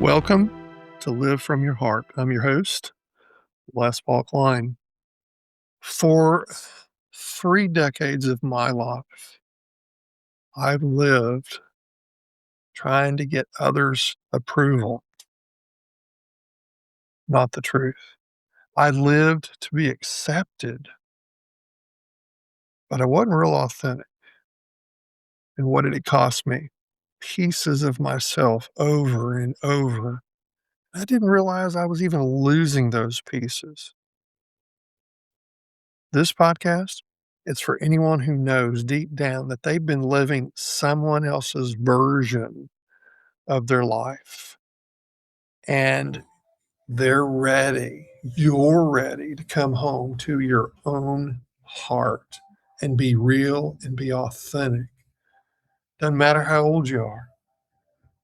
Welcome to Live From Your Heart. I'm your host, Les Paul Klein. For 3 decades of my life, I've lived trying to get others' approval, not the truth. I lived to be accepted, but I wasn't real authentic. And what did it cost me? Pieces of myself over and over. I didn't realize I was even losing those pieces. This podcast, it's for anyone who knows deep down that they've been living someone else's version of their life and they're ready, you're ready to come home to your own heart and be real and be authentic. Doesn't matter how old you are,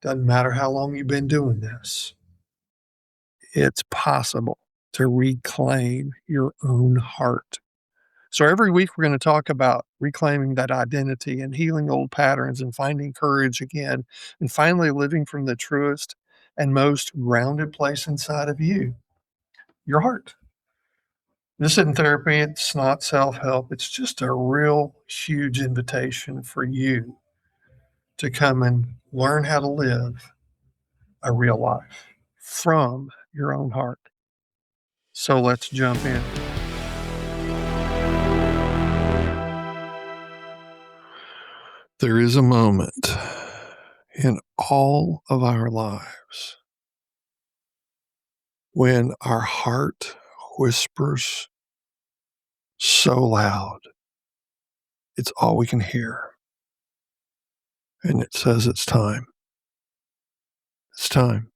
doesn't matter how long you've been doing this. It's possible to reclaim your own heart. So every week we're going to talk about reclaiming that identity and healing old patterns and finding courage again and finally living from the truest and most grounded place inside of you, your heart. This isn't therapy. It's not self-help. It's just a real huge invitation for you to come and learn how to live a real life from your own heart. So let's jump in. There is a moment in all of our lives when our heart whispers so loud, it's all we can hear. And it says it's time. It's time.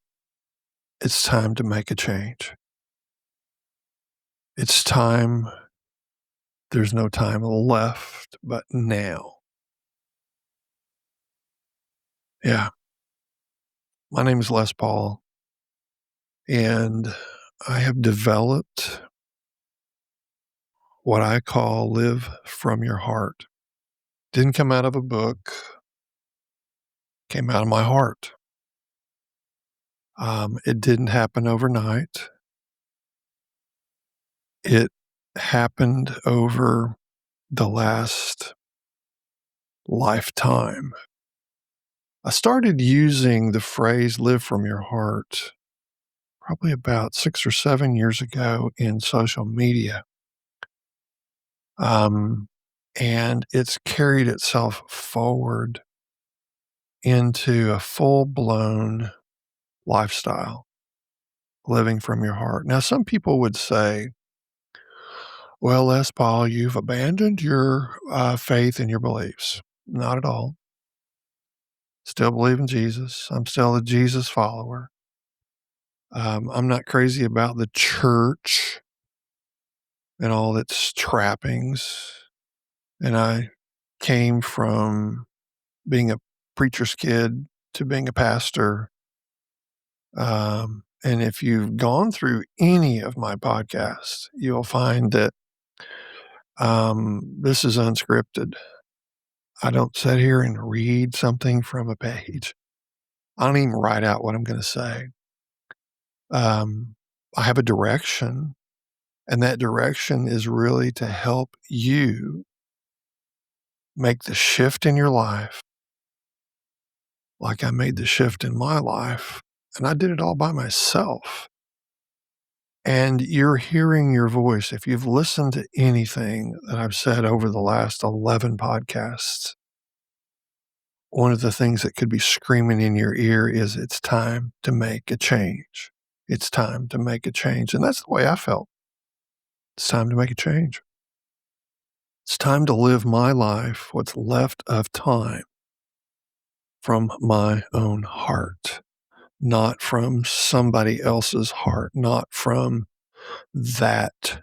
It's time to make a change. It's time. There's no time left but now. Yeah. My name is Les Paul, and I have developed what I call live from your heart. Didn't come out of a book, came out of my heart. It didn't happen overnight. It happened over the last lifetime. I started using the phrase live from your heart probably about 6 or 7 years ago in social media. And it's carried itself forward into a full-blown lifestyle, living from your heart. Now, some people would say, well, Les Paul, you've abandoned your faith and your beliefs. Not at all. Still believe in Jesus. I'm still a Jesus follower. I'm not crazy about the church and all its trappings. And I came from being a preacher's kid to being a pastor. And if you've gone through any of my podcasts, you'll find that this is unscripted. I don't sit here and read something from a page. I don't even write out what I'm going to say. I have a direction, and that direction is really to help you make the shift in your life like I made the shift in my life, and I did it all by myself. And you're hearing your voice. If you've listened to anything that I've said over the last 11 podcasts, one of the things that could be screaming in your ear is it's time to make a change. It's time to make a change. And that's the way I felt. It's time to make a change. It's time to live my life, what's left of time, from my own heart, not from somebody else's heart, not from that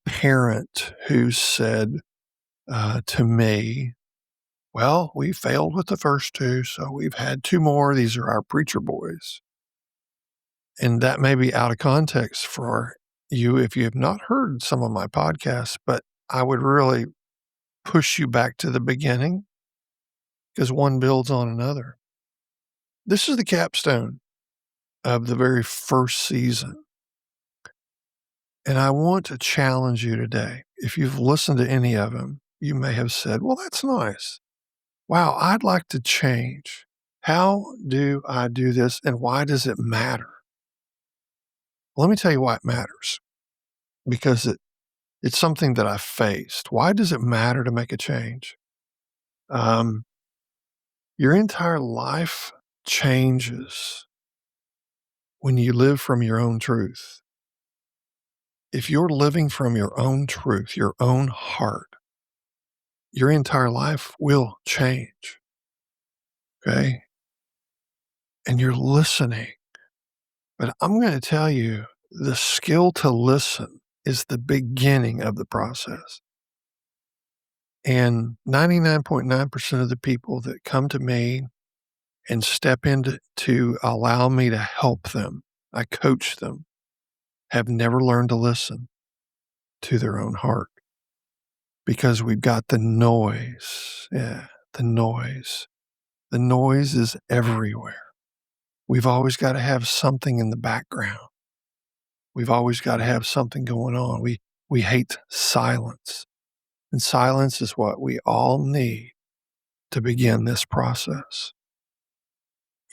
parent who said to me, well, we failed with the first two, so we've had two more. These are our preacher boys. And that may be out of context for you if you have not heard some of my podcasts, but I would really push you back to the beginning because one builds on another. This is the capstone. of the very first season. And I want to challenge you today. If you've listened to any of them, you may have said, well, that's nice. Wow, I'd like to change. How do I do this and why does it matter? Let me tell you why it matters. Because it's something that I faced. Why does it matter to make a change? Um, your entire life changes when you live from your own truth. If you're living from your own truth, your own heart, your entire life will change. Okay. And you're listening. But I'm going to tell you the skill to listen is the beginning of the process. And 99.9% of the people that come to me and step in to allow me to help them, I coach them, have never learned to listen to their own heart because we've got the noise. Yeah, the noise. The noise is everywhere. We've always got to have something in the background. We've always got to have something going on. We hate silence. And silence is what we all need to begin this process.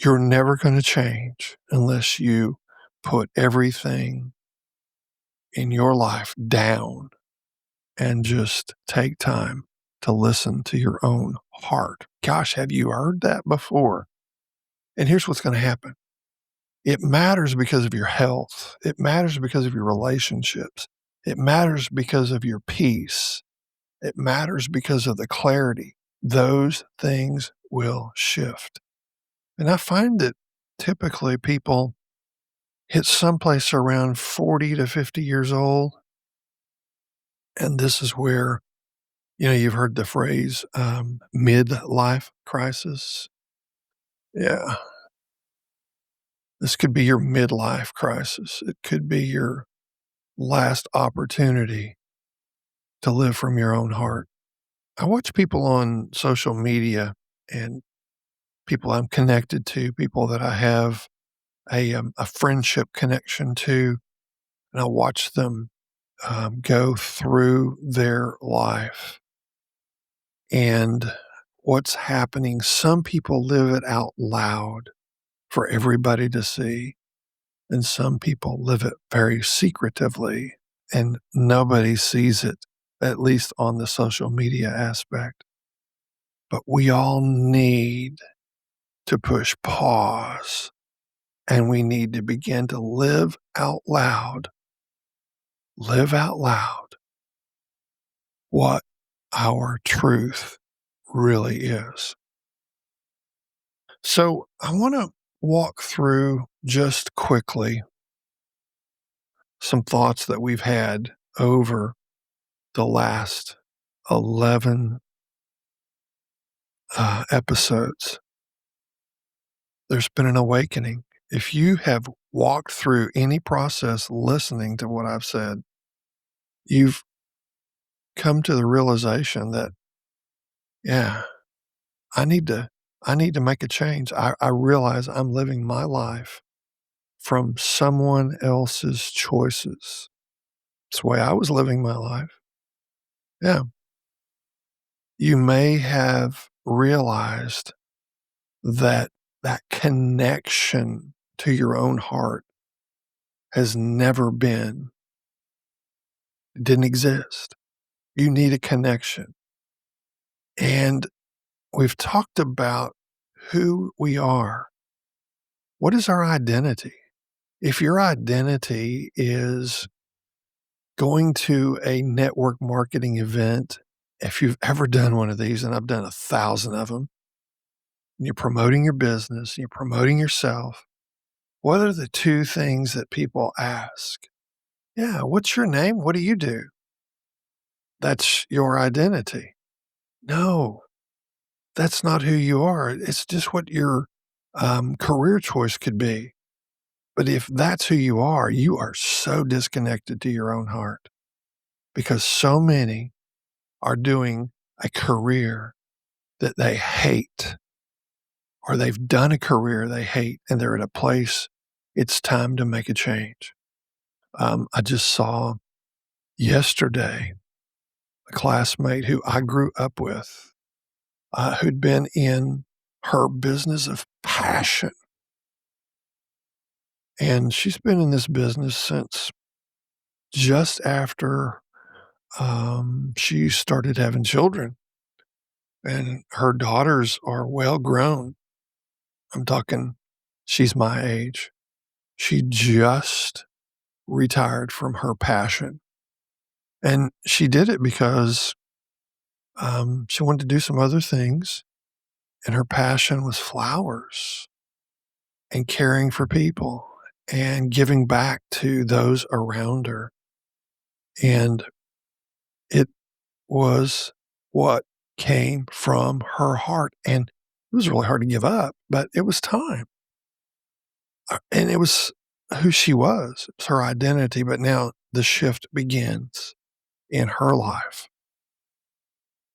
You're never going to change unless you put everything in your life down and just take time to listen to your own heart. Gosh, have you heard that before? And here's what's going to happen. It matters because of your health. It matters because of your relationships. It matters because of your peace. It matters because of the clarity. Those things will shift. And I find that typically people hit someplace around 40 to 50 years old. And this is where, you've heard the phrase midlife crisis. Yeah. This could be your midlife crisis. It could be your last opportunity to live from your own heart. I watch people on social media and people I'm connected to, people that I have a friendship connection to, and I watch them go through their life and what's happening. Some people live it out loud for everybody to see, and some people live it very secretively, and nobody sees it, at least on the social media aspect. But we all need to push pause, and we need to begin to live out loud what our truth really is. So I want to walk through just quickly some thoughts that we've had over the last 11 episodes. There's been an awakening. If you have walked through any process listening to what I've said, you've come to the realization that, yeah, I need to make a change. I realize I'm living my life from someone else's choices. It's the way I was living my life. Yeah. You may have realized that that connection to your own heart has never been, it didn't exist. You need a connection. And we've talked about who we are. What is our identity? If your identity is going to a network marketing event, if you've ever done one of these, and I've done 1,000 of them, and you're promoting your business, you're promoting yourself, what are the two things that people ask? Yeah, what's your name? What do you do? That's your identity. No, that's not who you are. It's just what your career choice could be. But if that's who you are so disconnected to your own heart because so many are doing a career that they hate, or they've done a career they hate, and they're at a place It's time to make a change. I just saw yesterday a classmate who I grew up with, who'd been in her business of passion. And she's been in this business since just after she started having children. And her daughters are well grown. I'm talking, she's my age. She just retired from her passion. And she did it because she wanted to do some other things. And her passion was flowers and caring for people and giving back to those around her. And it was what came from her heart. And it was really hard to give up, but it was time. And it was who she was. It was her identity. But now the shift begins in her life.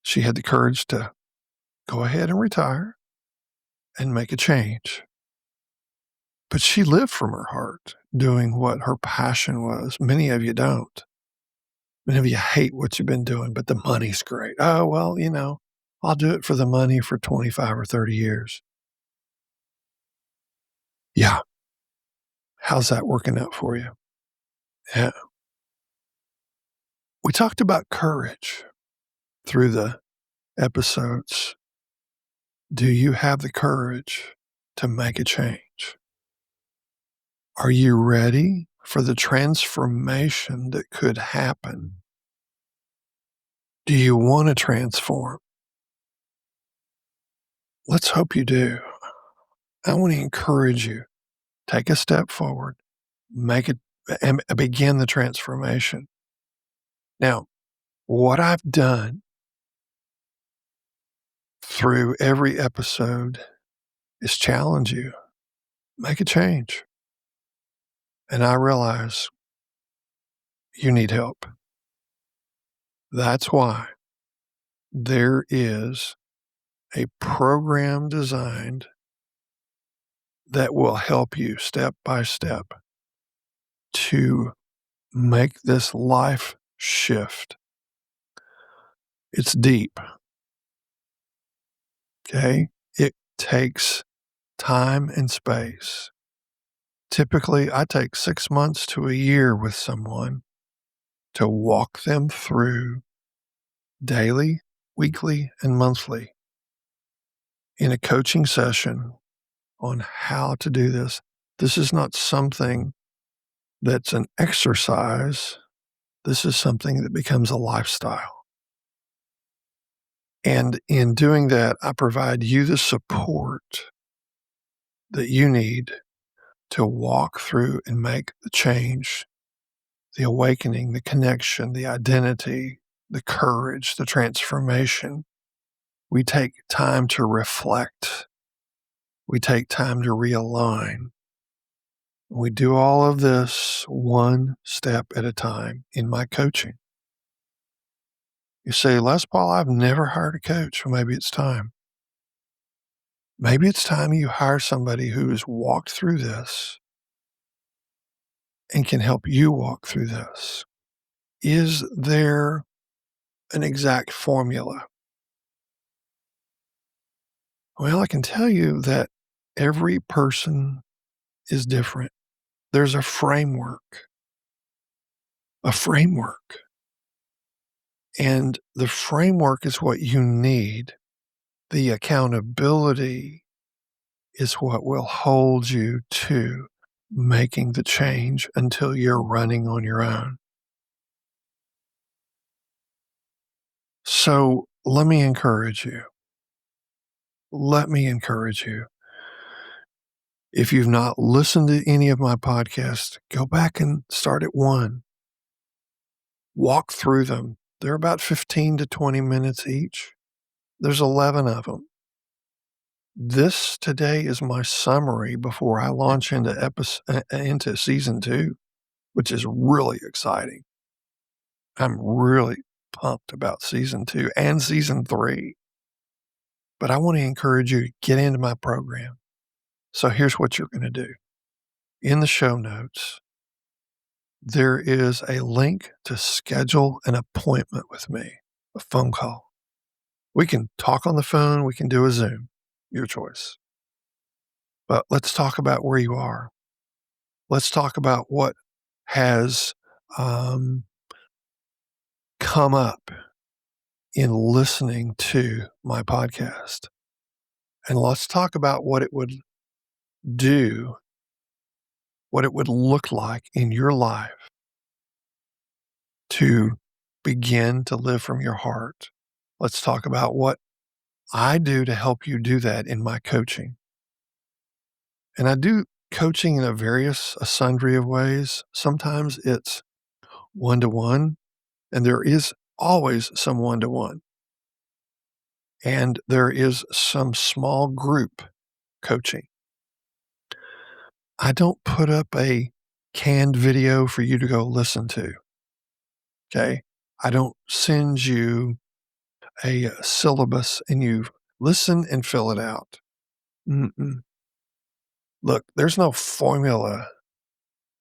She had the courage to go ahead and retire and make a change. But she lived from her heart doing what her passion was. Many of you don't. Many of you hate what you've been doing, but the money's great. Oh, well, I'll do it for the money for 25 or 30 years. Yeah. How's that working out for you? Yeah. We talked about courage through the episodes. Do you have the courage to make a change? Are you ready for the transformation that could happen? Do you want to transform? Let's hope you do. I want to encourage you. Take a step forward, make it, and begin the transformation. Now, what I've done through every episode is challenge you, make a change. And I realize you need help. That's why there is a program designed that will help you step by step to make this life shift. It's deep. Okay? It takes time and space. Typically, I take 6 months to a year with someone to walk them through daily, weekly, and monthly in a coaching session on how to do this. This is not something that's an exercise. This is something that becomes a lifestyle. And in doing that, I provide you the support that you need to walk through and make the change, the awakening, the connection, the identity, the courage, the transformation. We take time to reflect. We take time to realign. We do all of this one step at a time in my coaching. You say, Les Paul, I've never hired a coach. Well, maybe it's time. Maybe it's time you hire somebody who has walked through this and can help you walk through this. Is there an exact formula? Well, I can tell you that every person is different. There's a framework. And the framework is what you need. The accountability is what will hold you to making the change until you're running on your own. So let me encourage you. If you've not listened to any of my podcasts, go back and start at one. Walk through them. They're about 15 to 20 minutes each. There's 11 of them. This today is my summary before I launch into season 2, which is really exciting. I'm really pumped about season 2 and season 3. But I want to encourage you to get into my program. So here's what you're going to do. in the show notes, there is a link to schedule an appointment with me, a phone call. We can talk on the phone, we can do a Zoom, your choice. But let's talk about where you are. Let's talk about what has come up in listening to my podcast. And let's talk about what it would do, what it would look like in your life to begin to live from your heart. Let's talk about what I do to help you do that in my coaching. And I do coaching in a sundry of ways. Sometimes it's one-to-one, and there is always some one-to-one. And there is some small group coaching. I don't put up a canned video for you to go listen to. Okay? I don't send you a syllabus and you listen and fill it out. Mm-mm. Look, there's no formula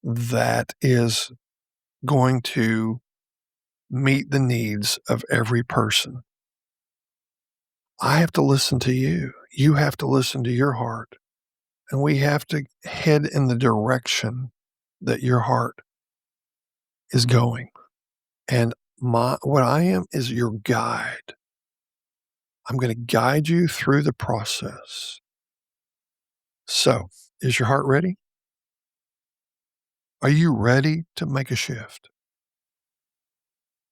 that is going to meet the needs of every person. I have to listen to you. You have to listen to your heart. And we have to head in the direction that your heart is going. And what I am is your guide. I'm going to guide you through the process. So, is your heart ready? Are you ready to make a shift?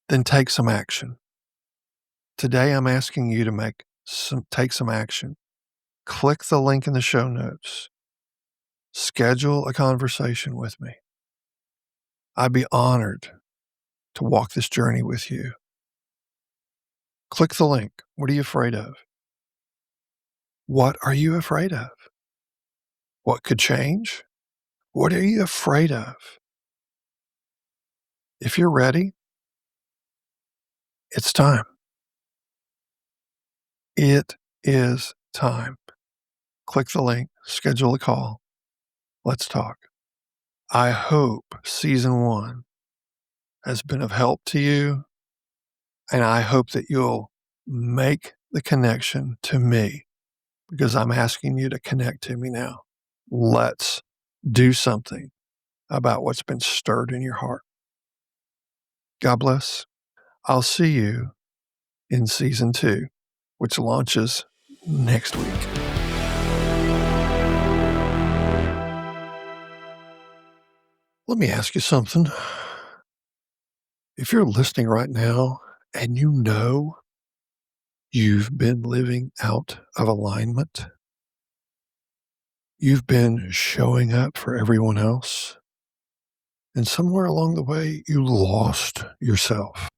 Then take some action. Today, I'm asking you to take some action. Click the link in the show notes. Schedule a conversation with me. I'd be honored to walk this journey with you. Click the link. What are you afraid of? What are you afraid of? What could change? What are you afraid of? If you're ready, it's time. It is time. Click the link, schedule a call. Let's talk. I hope season 1 has been of help to you, and I hope that you'll make the connection to me because I'm asking you to connect to me now. Let's do something about what's been stirred in your heart. God bless. I'll see you in season 2, which launches next week. Let me ask you something. If you're listening right now and you know you've been living out of alignment, you've been showing up for everyone else, and somewhere along the way you lost yourself,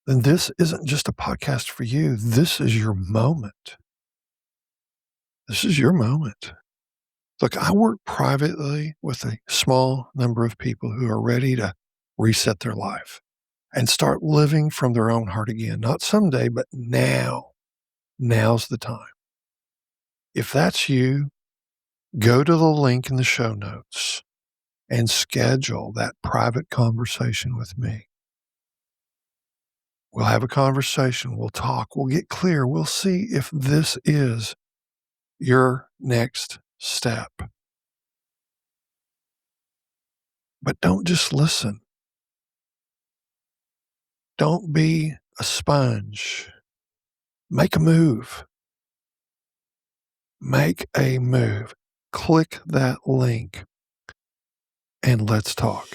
then this isn't just a podcast for you. This is your moment. This is your moment. Look, I work privately with a small number of people who are ready to reset their life and start living from their own heart again. Not someday, but now. Now's the time. If that's you, go to the link in the show notes and schedule that private conversation with me. We'll have a conversation. We'll talk. We'll get clear. We'll see if this is your next step. But don't just listen. Don't be a sponge. Make a move. Make a move. Click that link and let's talk.